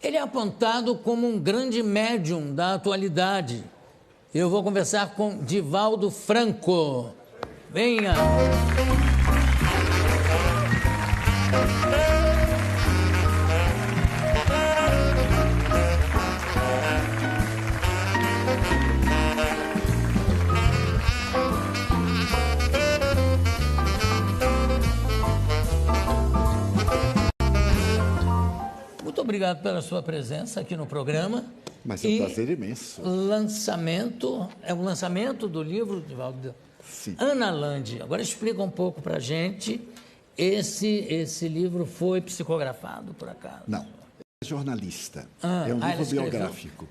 Ele é apontado como um grande médium da atualidade. Eu vou conversar com Divaldo Franco. Venha! Muito obrigado pela sua presença aqui no programa. Mas é um prazer imenso. É o lançamento do livro, Divaldo. Sim. Ana Landi. Agora explica um pouco para a gente, esse livro foi psicografado, por acaso? Não, é jornalista, é um livro biográfico.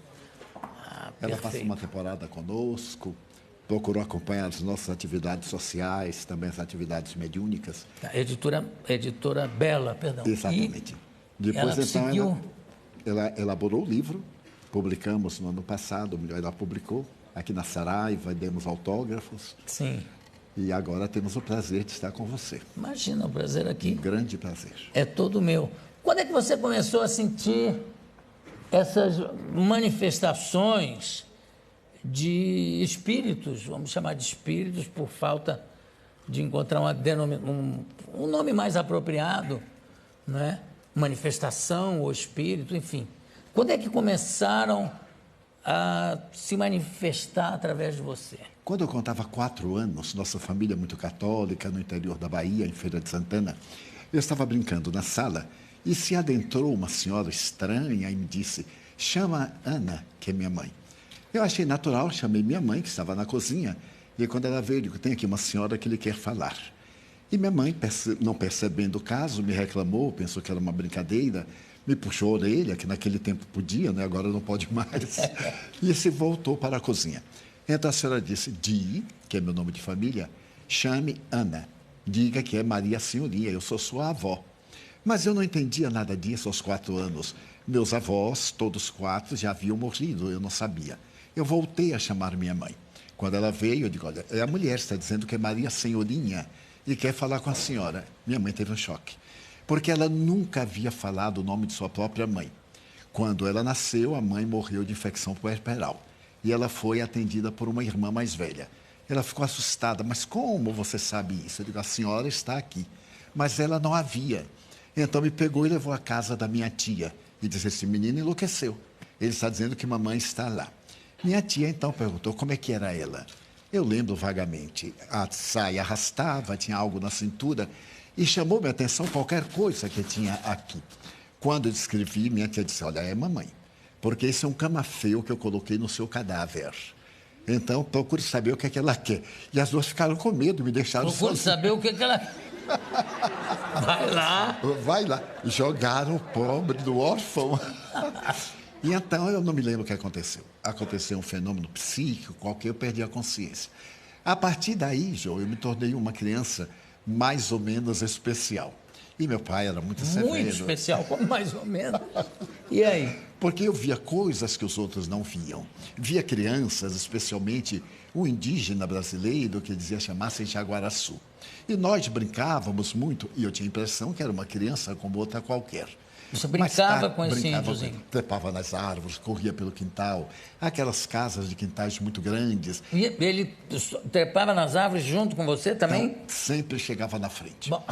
Ela passou uma temporada conosco, procurou acompanhar as nossas atividades sociais, também as atividades mediúnicas. Editora Bela, perdão. Exatamente. Depois, ela elaborou o livro, publicamos no ano passado, ela publicou aqui na Saraiva, demos autógrafos. Sim. E agora temos o prazer de estar com você. Imagina, o prazer aqui. Um grande prazer. É todo meu. Quando é que você começou a sentir essas manifestações de espíritos, vamos chamar de espíritos, por falta de encontrar um nome mais apropriado, não é? Manifestação ou espírito, enfim. Quando é que começaram a se manifestar através de você? Quando eu contava 4 anos, nossa família muito católica, no interior da Bahia, em Feira de Santana, eu estava brincando na sala e se adentrou uma senhora estranha e me disse: chama Ana, que é minha mãe. Eu achei natural, chamei minha mãe, que estava na cozinha, e quando ela veio, eu digo: tem aqui uma senhora que lhe quer falar. E minha mãe, não percebendo o caso, me reclamou, pensou que era uma brincadeira, me puxou a orelha, que naquele tempo podia, né? Agora não pode mais, e se voltou para a cozinha. Então a senhora disse: Di, que é meu nome de família, chame Ana, diga que é Maria Senhoria, eu sou sua avó. Mas eu não entendia nada disso aos 4 anos. Meus avós, todos 4, já haviam morrido, eu não sabia. Eu voltei a chamar minha mãe. Quando ela veio, eu digo: olha, a mulher está dizendo que é Maria Senhorinha e quer falar com a senhora. Minha mãe teve um choque, porque ela nunca havia falado o nome de sua própria mãe. Quando ela nasceu, a mãe morreu de infecção puerperal e ela foi atendida por uma irmã mais velha. Ela ficou assustada: mas como você sabe isso? Eu digo: a senhora está aqui. Mas ela não havia. Então me pegou e levou à casa da minha tia e disse: esse menino enlouqueceu. Ele está dizendo que mamãe está lá. Minha tia então perguntou como é que era ela. Eu lembro vagamente. A saia arrastava, tinha algo na cintura e chamou minha atenção qualquer coisa que tinha aqui. Quando eu descrevi, minha tia disse: olha, é mamãe, porque esse é um camafeu que eu coloquei no seu cadáver. Então, procure saber o que é que ela quer. E as duas ficaram com medo, me deixaram Procure saber o que é que ela... Vai lá. Vai lá. Jogaram o pobre do órfão. E então, eu não me lembro o que aconteceu. Aconteceu um fenômeno psíquico qualquer, eu perdi a consciência. A partir daí, João, eu me tornei uma criança mais ou menos especial. E meu pai era muito severo. Muito especial, como mais ou menos. E aí? Porque eu via coisas que os outros não viam. Via crianças, especialmente um indígena brasileiro que dizia chamar-se Jaguaraçu. E nós brincávamos muito, e eu tinha a impressão que era uma criança como outra qualquer. Você brincava com esse índiozinho? Trepava nas árvores, corria pelo quintal, aquelas casas de quintais muito grandes. E ele trepava nas árvores junto com você também? Então, sempre chegava na frente. Bom,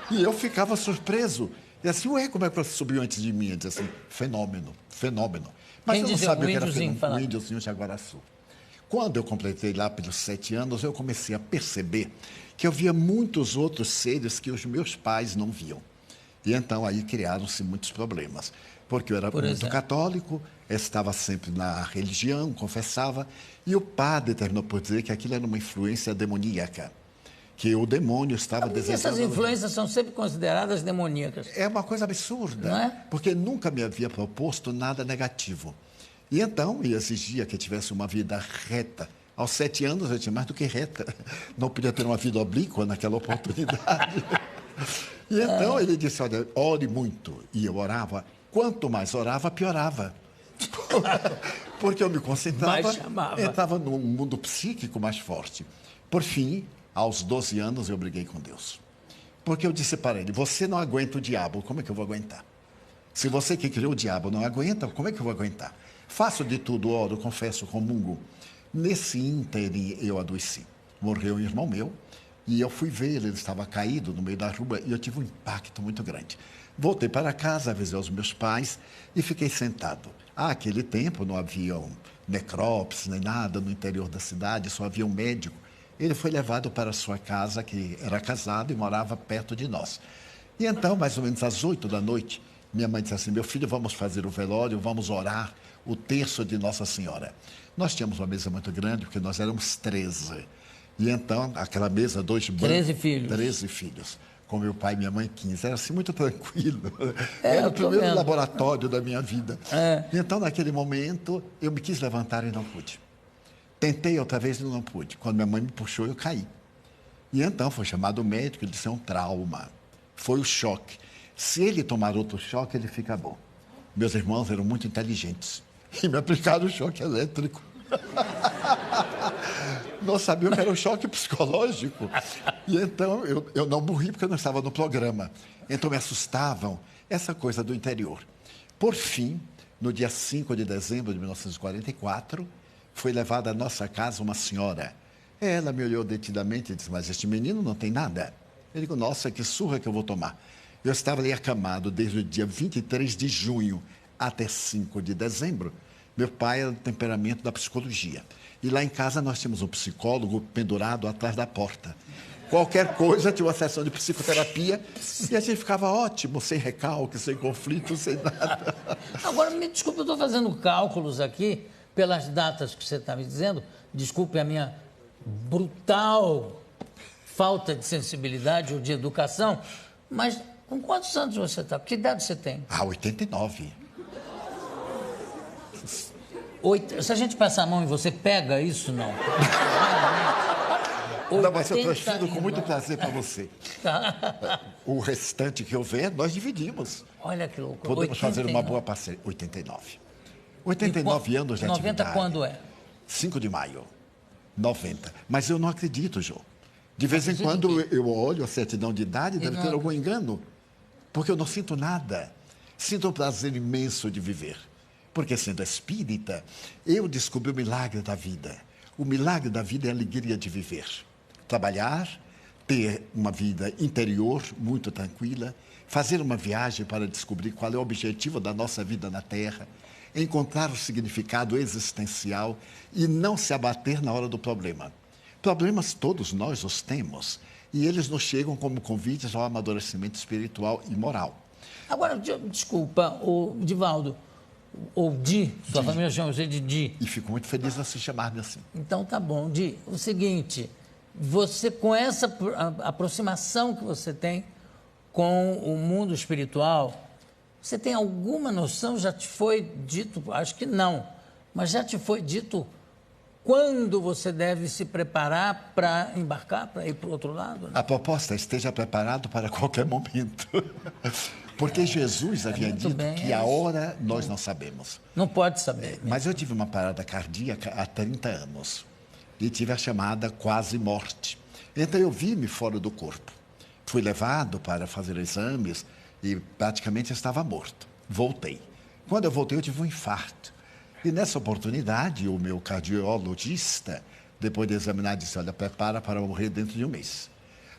E eu ficava surpreso. E assim, ué, como é que você subiu antes de mim? Eu dizia assim: fenômeno, fenômeno. Mas eu não sabia o que era fenômeno, o índiozinho Jaguaraçu. Quando eu completei lá pelos 7 anos, eu comecei a perceber que eu via muitos outros seres que os meus pais não viam. E então aí criaram-se muitos problemas, porque eu era muito católico, estava sempre na religião, confessava, e o padre terminou por dizer que aquilo era uma influência demoníaca, que o demônio estava desejando... Essas influências são sempre consideradas demoníacas. É uma coisa absurda, não é? Porque nunca me havia proposto nada negativo. E então ele exigia que eu tivesse uma vida reta. Aos 7 anos eu tinha mais do que reta, não podia ter uma vida oblíqua naquela oportunidade. E então ele disse: olha, ore muito. E eu orava. Quanto mais orava, piorava. Porque eu me concentrava, entrava num mundo psíquico mais forte. Por fim, aos 12 anos, eu briguei com Deus. Porque eu disse para ele: você não aguenta o diabo, como é que eu vou aguentar? Se você que criou o diabo não aguenta, como é que eu vou aguentar? Faço de tudo, oro, confesso, comungo. Nesse ínterim eu adoeci. Morreu um irmão meu e eu fui ver ele estava caído no meio da rua e eu tive um impacto muito grande. Voltei para casa, avisei os meus pais e fiquei sentado. Aquele tempo não havia necrópsia nem nada no interior da cidade, só havia um médico. Ele foi levado para a sua casa, que era casado e morava perto de nós. E então, mais ou menos às 8 da noite, minha mãe disse assim: meu filho, vamos fazer o velório, vamos orar o terço de Nossa Senhora. Nós tínhamos uma mesa muito grande, porque nós éramos 13. E então, aquela mesa, 2 bancos. 13 filhos. 13 filhos. Com meu pai e minha mãe, 15. Era assim, muito tranquilo. Era o primeiro laboratório da minha vida. E então, naquele momento, eu me quis levantar e não pude. Tentei outra vez e não pude. Quando minha mãe me puxou, eu caí. E então, foi chamado o médico, ele disse: é um trauma. Foi o choque. Se ele tomar outro choque, ele fica bom. Meus irmãos eram muito inteligentes e me aplicaram o choque elétrico. Não sabiam que era um choque psicológico. E então eu não morri porque eu não estava no programa. Então me assustavam essa coisa do interior. Por fim, no dia 5 de dezembro de 1944, foi levada à nossa casa uma senhora. Ela me olhou detidamente e disse: mas este menino não tem nada. Eu digo: nossa, que surra que eu vou tomar. Eu estava ali acamado desde o dia 23 de junho até 5 de dezembro. Meu pai era do temperamento da psicologia. E lá em casa nós tínhamos um psicólogo pendurado atrás da porta. Qualquer coisa tinha uma sessão de psicoterapia e a gente ficava ótimo, sem recalque, sem conflito, sem nada. Agora, me desculpe, eu estou fazendo cálculos aqui pelas datas que você está me dizendo. Desculpe a minha brutal falta de sensibilidade ou de educação, mas com quantos anos você está? Que idade você tem? 89. Se a gente passar a mão e você pega isso, não? Não, mas eu transfiro com muito prazer para você. O restante que houver, nós dividimos. Olha que loucura. Podemos fazer uma boa parceria. 89. 89 anos de 90 atividade. quando é? 5 de maio. 90. Mas eu não acredito, Jô. De vez em quando eu olho a certidão de idade, deve ter algum engano. Porque eu não sinto nada. Sinto um prazer imenso de viver. Porque, sendo espírita, eu descobri o milagre da vida. O milagre da vida é a alegria de viver. Trabalhar, ter uma vida interior muito tranquila, fazer uma viagem para descobrir qual é o objetivo da nossa vida na Terra, encontrar o significado existencial e não se abater na hora do problema. Problemas todos nós os temos e eles nos chegam como convites ao amadurecimento espiritual e moral. Agora, desculpa, Divaldo, ou Di, sua família chama você de Di. E fico muito feliz de se chamar-me assim. Então tá bom, Di. O seguinte, você com essa aproximação que você tem com o mundo espiritual, você tem alguma noção, já te foi dito, acho que não, mas já te foi dito quando você deve se preparar para embarcar, para ir para o outro lado? Né? A proposta é: esteja preparado para qualquer momento. Porque Jesus havia dito que a hora nós não sabemos. Não pode saber. Mas eu tive uma parada cardíaca há 30 anos. E tive a chamada quase morte. Então eu vi-me fora do corpo. Fui levado para fazer exames e praticamente estava morto. Voltei. Quando eu voltei, eu tive um infarto. E nessa oportunidade, o meu cardiologista, depois de examinar, disse: olha, prepara para morrer dentro de um mês.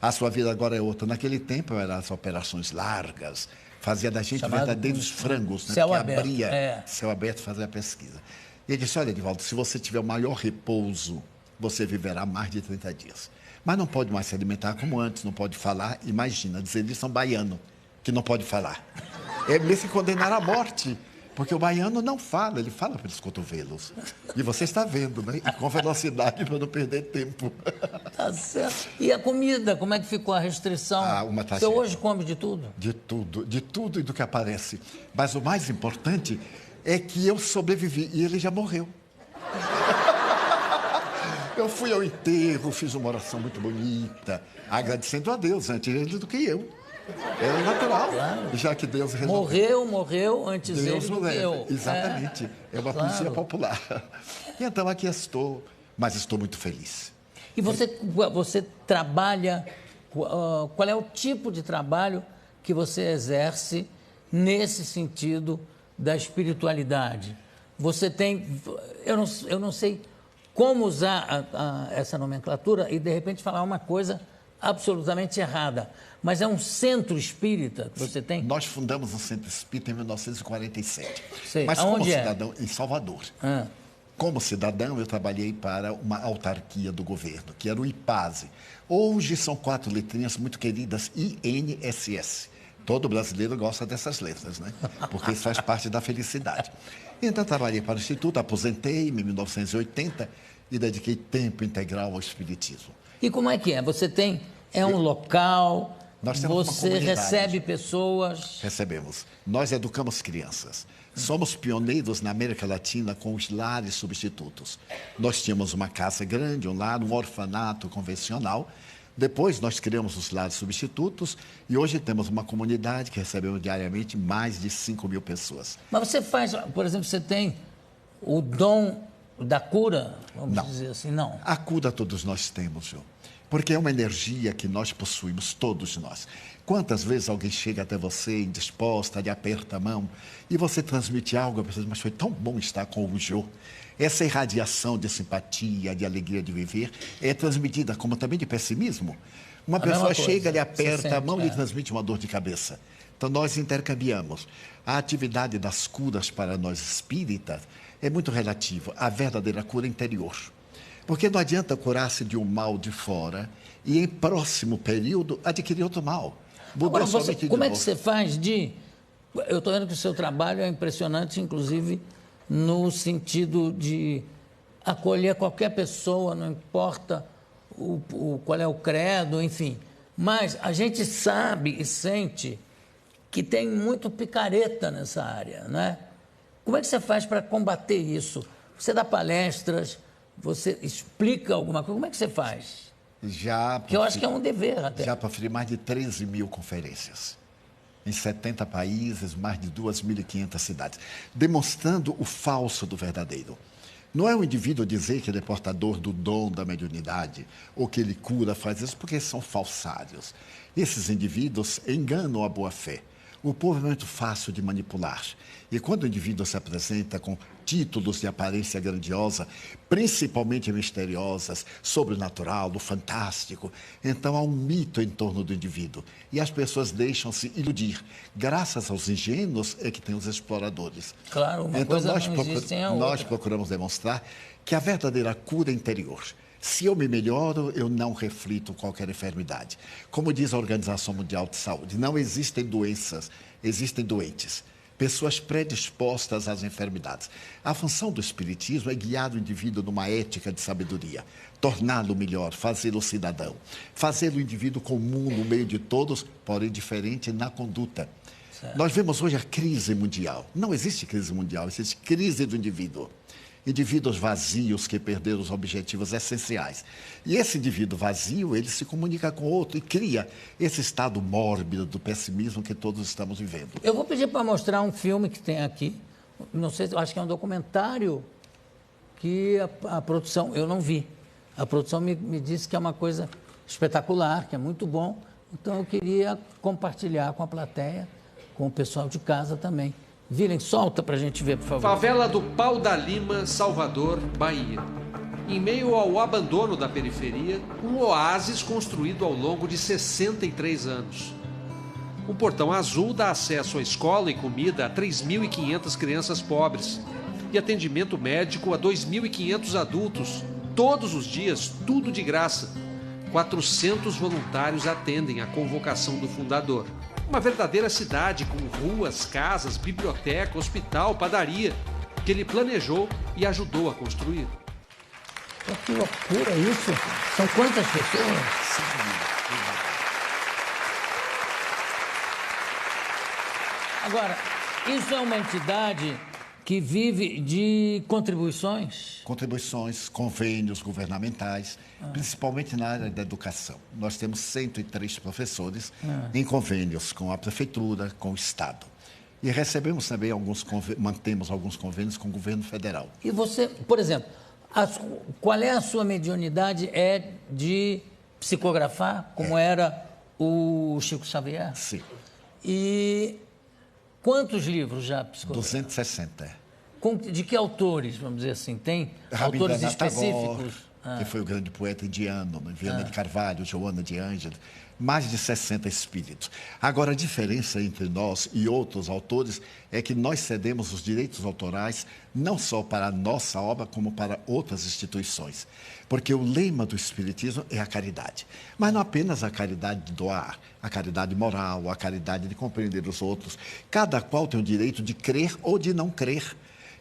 A sua vida agora é outra. Naquele tempo eram as operações largas, fazia da gente verdadeiros frangos, né? Céu que aberto, abria céu aberto, fazia a pesquisa. E ele disse: olha, Edivaldo, se você tiver o maior repouso, você viverá mais de 30 dias. Mas não pode mais se alimentar como antes, não pode falar. Imagina, dizer isso a um baiano que não pode falar. É mesmo que condenar à morte. Porque o baiano não fala, ele fala pelos cotovelos. E você está vendo, né? E com velocidade para não perder tempo. Tá certo. E a comida, como é que ficou a restrição? Uma Você hoje come de tudo? De tudo e do que aparece. Mas o mais importante é que eu sobrevivi e ele já morreu. Eu fui ao enterro, fiz uma oração muito bonita, agradecendo a Deus antes ele do que eu. É natural, claro. Já que Deus resolveu. Morreu antes Deus ele do que eu. Exatamente. É uma poesia popular. E então aqui estou, mas estou muito feliz. E você trabalha, qual é o tipo de trabalho que você exerce nesse sentido da espiritualidade. Você tem... Eu não sei como usar essa nomenclatura e, de repente, falar uma coisa absolutamente errada. Mas é um centro espírita que você tem? Nós fundamos um centro espírita em 1947. Sei. Mas Aonde como é? cidadão, em Salvador. Como cidadão, eu trabalhei para uma autarquia do governo, que era o IPASE. Hoje são 4 letrinhas muito queridas, INSS. Todo brasileiro gosta dessas letras, né? Porque isso faz parte da felicidade. Então, trabalhei para o Instituto, aposentei-me em 1980 e dediquei tempo integral ao Espiritismo. E como é que é? Você tem... É um local... Nós temos uma você comunidade. recebe pessoas... Recebemos. Nós educamos crianças. Somos pioneiros na América Latina com os lares substitutos. Nós tínhamos uma casa grande, um lar, um orfanato convencional. Depois nós criamos os lares substitutos e hoje temos uma comunidade que recebemos diariamente mais de 5.000 pessoas. Mas você faz, por exemplo, você tem o dom da cura, vamos dizer assim, não? A cura todos nós temos, João. Porque é uma energia que nós possuímos, todos nós. Quantas vezes alguém chega até você indisposta, lhe aperta a mão e você transmite algo, a pessoa diz, mas foi tão bom estar com o Jô. Essa irradiação de simpatia, de alegria de viver, é transmitida como também de pessimismo. Uma pessoa chega, lhe aperta a mão e lhe transmite uma dor de cabeça. Então, nós intercambiamos. A atividade das curas para nós espíritas é muito relativa à verdadeira cura interior. Porque não adianta curar-se de um mal de fora e, em próximo período, adquirir outro mal. Agora, como é que você faz de... Eu estou vendo que o seu trabalho é impressionante, inclusive, no sentido de acolher qualquer pessoa, não importa qual é o credo, enfim. Mas a gente sabe e sente que tem muito picareta nessa área, não é? Como é que você faz para combater isso? Você dá palestras, você explica alguma coisa, como é que você faz? Que eu acho que é um dever até. Já proferi mais de 13.000 conferências, em 70 países, mais de 2.500 cidades, demonstrando o falso do verdadeiro. Não é o indivíduo dizer que ele é portador do dom da mediunidade, ou que ele cura, faz isso, porque são falsários. Esses indivíduos enganam a boa-fé. O povo é muito fácil de manipular. E quando o indivíduo se apresenta com títulos de aparência grandiosa, principalmente misteriosas, sobrenatural, do fantástico, então há um mito em torno do indivíduo. E as pessoas deixam-se iludir. Graças aos ingênuos é que tem os exploradores. Claro, uma coisa não existe sem a outra. Nós procuramos demonstrar que a verdadeira cura é interior. Se eu me melhoro, eu não reflito qualquer enfermidade. Como diz a Organização Mundial de Saúde, não existem doenças, existem doentes. Pessoas predispostas às enfermidades. A função do Espiritismo é guiar o indivíduo numa ética de sabedoria, torná-lo melhor, fazê-lo cidadão, fazê-lo indivíduo comum no meio de todos, porém diferente na conduta. Certo. Nós vemos hoje a crise mundial. Não existe crise mundial, existe crise do indivíduo. Indivíduos vazios que perderam os objetivos essenciais. E esse indivíduo vazio, ele se comunica com outro e cria esse estado mórbido do pessimismo que todos estamos vivendo. Eu vou pedir para mostrar um filme que tem aqui. Não sei, acho que é um documentário que a produção, eu não vi. A produção me disse que é uma coisa espetacular, que é muito bom. Então eu queria compartilhar com a plateia, com o pessoal de casa também. Virem, solta para a gente ver, por favor. Favela do Pau da Lima, Salvador, Bahia. Em meio ao abandono da periferia, um oásis construído ao longo de 63 anos. O Portão Azul dá acesso à escola e comida a 3.500 crianças pobres e atendimento médico a 2.500 adultos, todos os dias, tudo de graça. 400 voluntários atendem à convocação do fundador. Uma verdadeira cidade com ruas, casas, biblioteca, hospital, padaria, que ele planejou e ajudou a construir. Que loucura isso! São quantas pessoas? Agora, isso é uma entidade que vive de contribuições? Contribuições, convênios governamentais, principalmente na área da educação. Nós temos 103 professores em convênios com a prefeitura, com o Estado. E recebemos também mantemos alguns convênios com o governo federal. E você, por exemplo, qual é a sua mediunidade? É de psicografar, como era o Chico Xavier? Sim. E Quantos livros já psicografou? 260. De que autores, vamos dizer assim? Tem autores Rabindranath específicos? Tagore, que foi o grande poeta indiano, Viana de Carvalho, Joana de Ângeles, mais de 60 espíritos. Agora, a diferença entre nós e outros autores é que nós cedemos os direitos autorais não só para a nossa obra, como para outras instituições. Porque o lema do Espiritismo é a caridade. Mas não apenas a caridade de doar, a caridade moral, a caridade de compreender os outros. Cada qual tem o direito de crer ou de não crer.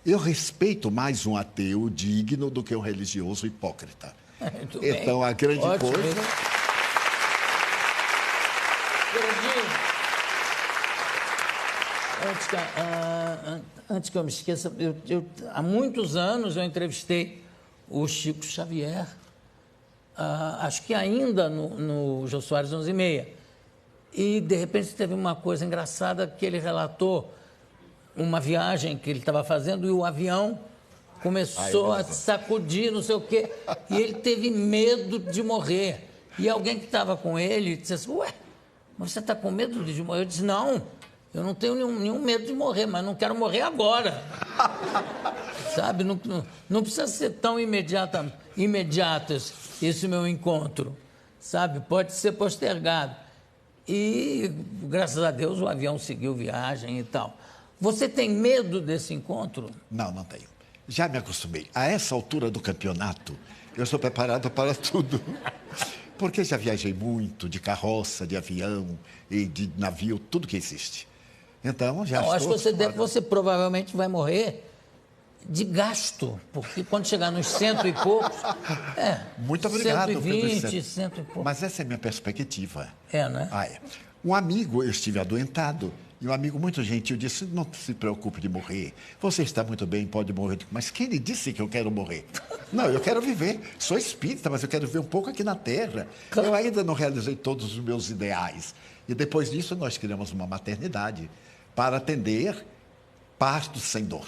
Eu respeito mais um ateu digno do que um religioso hipócrita. Então, a grande coisa... Antes que eu me esqueça, há muitos anos eu entrevistei o Chico Xavier, acho que ainda no Jô Soares 11h30. E, de repente, teve uma coisa engraçada que ele relatou uma viagem que ele estava fazendo e o avião começou a sacudir, não sei o quê, e ele teve medo de morrer. E alguém que estava com ele disse assim, ué, mas você está com medo de morrer? Eu disse, não, eu não tenho nenhum medo de morrer, mas não quero morrer agora. Sabe, não precisa ser tão imediato esse meu encontro, sabe, pode ser postergado. E, graças a Deus, o avião seguiu viagem e tal. Você tem medo desse encontro? Não, não tenho. Já me acostumei. A essa altura do campeonato, eu estou preparado para tudo. Porque já viajei muito de carroça, de avião e de navio, tudo que existe. Então, já estou... Acho que você provavelmente vai morrer de gasto, porque quando chegar nos 100 e poucos... Muito obrigado. 120, 100 e poucos. Mas essa é a minha perspectiva. Né? Um amigo, eu estive adoentado, e um amigo muito gentil disse, não se preocupe de morrer, você está muito bem, pode morrer. Mas quem lhe disse que eu quero morrer? Não, eu quero viver, sou espírita, mas eu quero viver um pouco aqui na Terra. Eu ainda não realizei todos os meus ideais. E depois disso nós criamos uma maternidade para atender partos sem dor.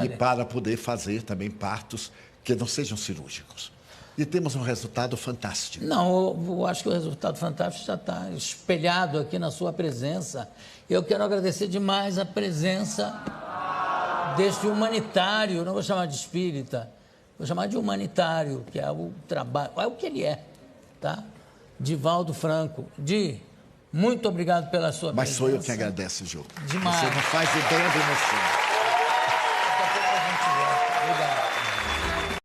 E para poder fazer também partos que não sejam cirúrgicos. E temos um resultado fantástico. Não, eu acho que o resultado fantástico já está espelhado aqui na sua presença. Eu quero agradecer demais a presença deste humanitário, não vou chamar de espírita, vou chamar de humanitário, que é o trabalho, é o que ele é, tá? Divaldo Franco. Muito obrigado pela sua presença. Mas sou eu que agradeço, Jô. Demais. Você não faz ideia da emoção.